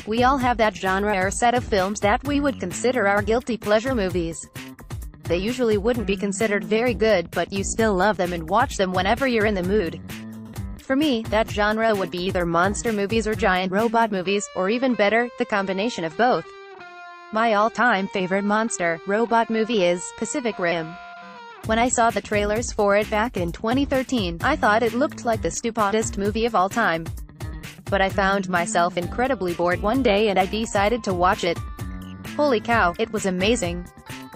We all have that genre or set of films that we would consider our guilty pleasure movies. They usually wouldn't be considered very good, but you still love them and watch them whenever you're in the mood. For me, that genre would be either monster movies or giant robot movies, or even better, the combination of both. My all-time favorite monster, robot movie is Pacific Rim. When I saw the trailers for it back in 2013, I thought it looked like the stupidest movie of all time. But I found myself incredibly bored one day and I decided to watch it. Holy cow, it was amazing.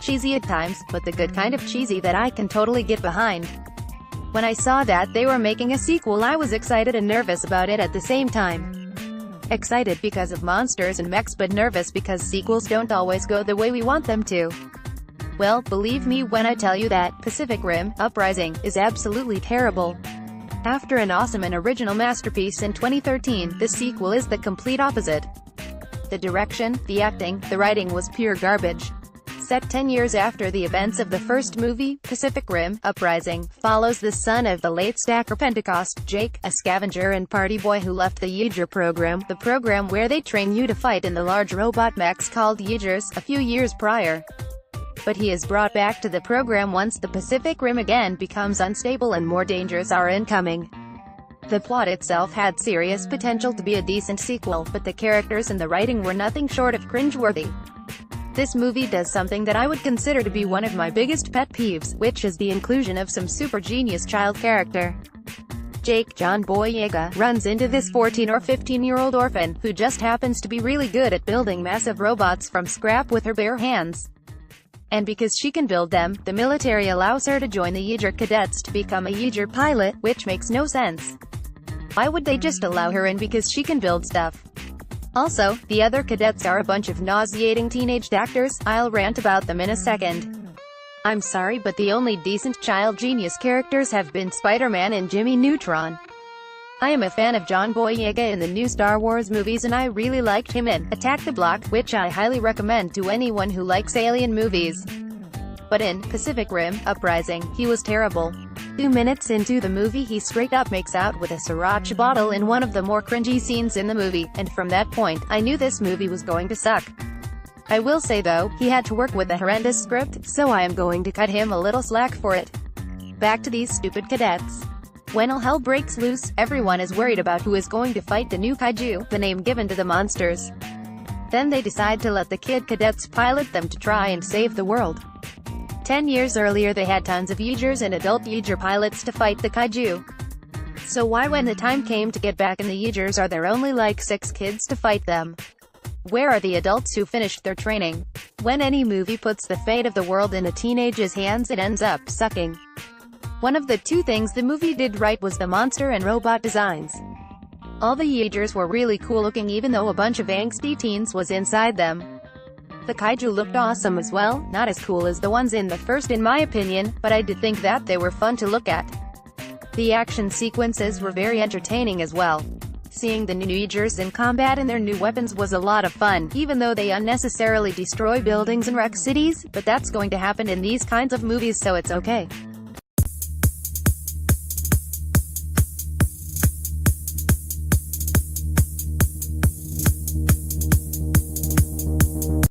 Cheesy at times, but the good kind of cheesy that I can totally get behind. When I saw that they were making a sequel, I was excited and nervous about it at the same time. Excited because of monsters and mechs, but nervous because sequels don't always go the way we want them to. Well, believe me when I tell you that Pacific Rim: Uprising is absolutely terrible. After an awesome and original masterpiece in 2013, the sequel is the complete opposite. The direction, the acting, the writing was pure garbage. Set 10 years after the events of the first movie, Pacific Rim: Uprising follows the son of the late Stacker Pentecost, Jake, a scavenger and party boy who left the Yeager program, the program where they train you to fight in the large robot mechs called Yeagers, a few years prior. But he is brought back to the program once the Pacific Rim again becomes unstable and more dangers are incoming. The plot itself had serious potential to be a decent sequel, but the characters and the writing were nothing short of cringeworthy. This movie does something that I would consider to be one of my biggest pet peeves, which is the inclusion of some super genius child character. Jake, John Boyega, runs into this 14 or 15-year-old orphan, who just happens to be really good at building massive robots from scrap with her bare hands. And because she can build them, the military allows her to join the Yeager cadets to become a Yeager pilot, which makes no sense. Why would they just allow her in because she can build stuff? Also, the other cadets are a bunch of nauseating teenage actors. I'll rant about them in a second. I'm sorry, but the only decent child genius characters have been Spider-Man and Jimmy Neutron. I am a fan of John Boyega in the new Star Wars movies and I really liked him in Attack the Block, which I highly recommend to anyone who likes alien movies. But in Pacific Rim: Uprising, he was terrible. 2 minutes into the movie he straight up makes out with a sriracha bottle in one of the more cringy scenes in the movie, and from that point, I knew this movie was going to suck. I will say though, he had to work with a horrendous script, so I am going to cut him a little slack for it. Back to these stupid cadets. When all hell breaks loose, everyone is worried about who is going to fight the new kaiju, the name given to the monsters. Then they decide to let the kid cadets pilot them to try and save the world. 10 years earlier they had tons of Yeagers and adult Yeager pilots to fight the kaiju. So why when the time came to get back in the Yeagers are there only like 6 kids to fight them? Where are the adults who finished their training? When any movie puts the fate of the world in a teenager's hands, it ends up sucking. One of the 2 things the movie did right was the monster and robot designs. All the Yeagers were really cool looking even though a bunch of angsty teens was inside them. The kaiju looked awesome as well, not as cool as the ones in the first in my opinion, but I did think that they were fun to look at. The action sequences were very entertaining as well. Seeing the new Yeagers in combat and their new weapons was a lot of fun, even though they unnecessarily destroy buildings and wreck cities, but that's going to happen in these kinds of movies so it's okay.